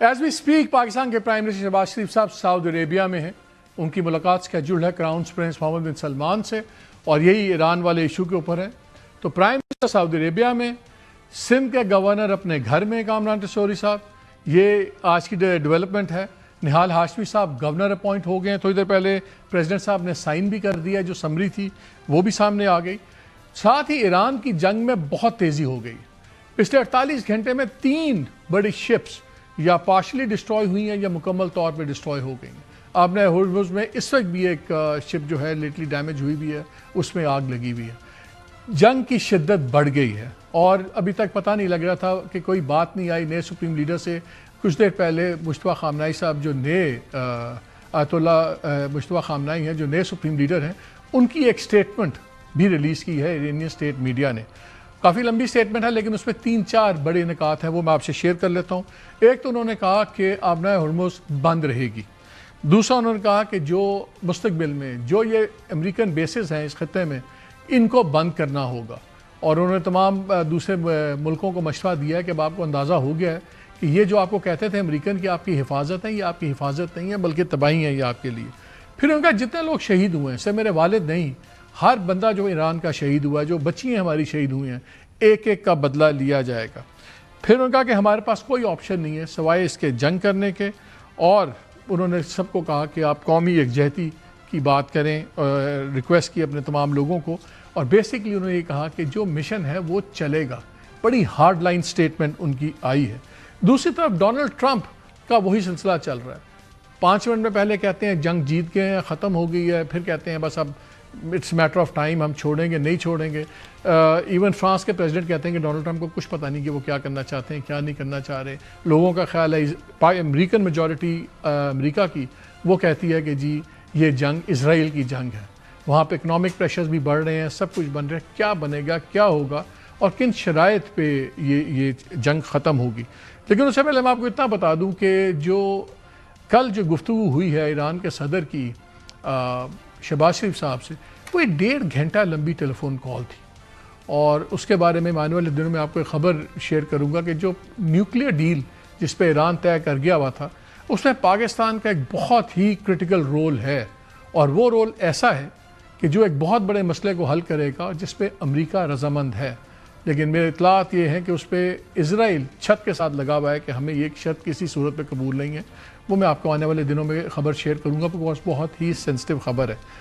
As we speak Pakistan کے prime minister Shahbaz شریف صاحب سعودی عربیہ میں ہیں. ان کی ملاقات سکیجولڈ ہے کراؤن پرنس محمد بن سلمان سے اور یہی ایران والے ایشو کے اوپر ہے. تو پرائم منسٹر سعودی عربیہ میں، سندھ کے گورنر اپنے گھر میں کامران ٹسوری صاحب، یہ آج کی ڈیولپمنٹ ہے. نہال ہاشمی صاحب گورنر اپوائنٹ ہو گئے ہیں، تھوڑی دیر پہلے پریزیڈنٹ صاحب نے سائن بھی کر دیا، جو سمری تھی وہ بھی سامنے آ گئی. ساتھ ہی ایران کی جنگ میں بہت تیزی ہو گئی. پچھلے 48 گھنٹے میں 3 بڑی شپس یا پارشلی ڈسٹروائے ہوئی ہیں یا مکمل طور پہ ڈسٹروائے ہو گئی ہیں. آپ نے ہورمز میں اس وقت بھی ایک شپ جو ہے لیٹلی ڈیمیج ہوئی بھی ہے، اس میں آگ لگی ہوئی ہے. جنگ کی شدت بڑھ گئی ہے اور ابھی تک پتہ نہیں لگ رہا تھا کہ کوئی بات نہیں آئی نئے سپریم لیڈر سے. کچھ دیر پہلے مصطفیٰ خامنائی صاحب جو نئے آیت اللہ مصطفیٰ خامنائی ہیں جو نئے سپریم لیڈر ہیں، ان کی ایک سٹیٹمنٹ بھی ریلیز کی ہے ایرانین اسٹیٹ میڈیا نے. کافی لمبی سٹیٹمنٹ ہے لیکن اس میں 3-4 بڑے نکات ہیں، وہ میں آپ سے شیئر کر لیتا ہوں. ایک تو انہوں نے کہا کہ آبنائے ہرمز بند رہے گی. دوسرا انہوں نے کہا کہ جو مستقبل میں جو یہ امریکن بیسز ہیں اس خطے میں، ان کو بند کرنا ہوگا. اور انہوں نے تمام دوسرے ملکوں کو مشورہ دیا ہے کہ اب آپ کو اندازہ ہو گیا ہے کہ یہ جو آپ کو کہتے تھے امریکن کی آپ کی حفاظت ہے، یہ آپ کی حفاظت نہیں ہے بلکہ تباہی ہے یہ آپ کے لیے. پھر ان کا جتنے لوگ شہید ہوئے ہیں، صرف میرے والد نہیں، ہر بندہ جو ایران کا شہید ہوا ہے، جو بچیاں ہماری شہید ہوئی ہیں، ایک ایک کا بدلہ لیا جائے گا. پھر انہوں نے کہا کہ ہمارے پاس کوئی آپشن نہیں ہے سوائے اس کے جنگ کرنے کے. اور انہوں نے سب کو کہا کہ آپ قومی یکجہتی کی بات کریں، ریکویسٹ کی اپنے تمام لوگوں کو. اور بیسکلی انہوں نے یہ کہا کہ جو مشن ہے وہ چلے گا. بڑی ہارڈ لائن سٹیٹمنٹ ان کی آئی ہے. دوسری طرف ڈونلڈ ٹرمپ کا وہی سلسلہ چل رہا ہے. 5 منٹ میں پہلے کہتے ہیں جنگ جیت گئے ہیں، ختم ہو گئی ہے، پھر کہتے ہیں بس اب اٹس میٹر آف ٹائم، ہم چھوڑیں گے نہیں چھوڑیں گے. ایون فرانس کے پریزیڈنٹ کہتے ہیں کہ ڈونلڈ ٹرمپ کو کچھ پتہ نہیں کہ وہ کیا کرنا چاہتے ہیں کیا نہیں کرنا چاہ رہے. لوگوں کا خیال ہے امریکن میجورٹی امریکہ کی وہ کہتی ہے کہ جی یہ جنگ اسرائیل کی جنگ ہے. وہاں پہ اکنامک پریشرز بھی بڑھ رہے ہیں، سب کچھ بن رہا ہے. کیا بنے گا، کیا ہوگا اور کن شرائط پہ یہ جنگ ختم ہوگی. لیکن اس سے پہلے میں آپ کو اتنا بتا دوں کہ کل جو گفتگو ہوئی ہے ایران کے صدر کی شہباز شریف صاحب سے، وہ 1.5 گھنٹہ لمبی ٹیلی فون کال تھی. اور اس کے بارے میں آنے والے دنوں میں آپ کو ایک خبر شیئر کروں گا کہ جو نیوکلیئر ڈیل جس پہ ایران طے کر گیا ہوا تھا، اس میں پاکستان کا ایک بہت ہی کرٹیکل رول ہے. اور وہ رول ایسا ہے کہ جو ایک بہت بڑے مسئلے کو حل کرے گا جس پہ امریکہ رضامند ہے. لیکن میرے اطلاعات یہ ہیں کہ اس پہ اسرائیل چھت کے ساتھ لگا ہوا ہے کہ ہمیں یہ شرط کسی صورت پہ قبول نہیں ہے. وہ میں آپ کو آنے والے دنوں میں خبر شیئر کروں گا، بکاز بہت ہی سینسٹیو خبر ہے.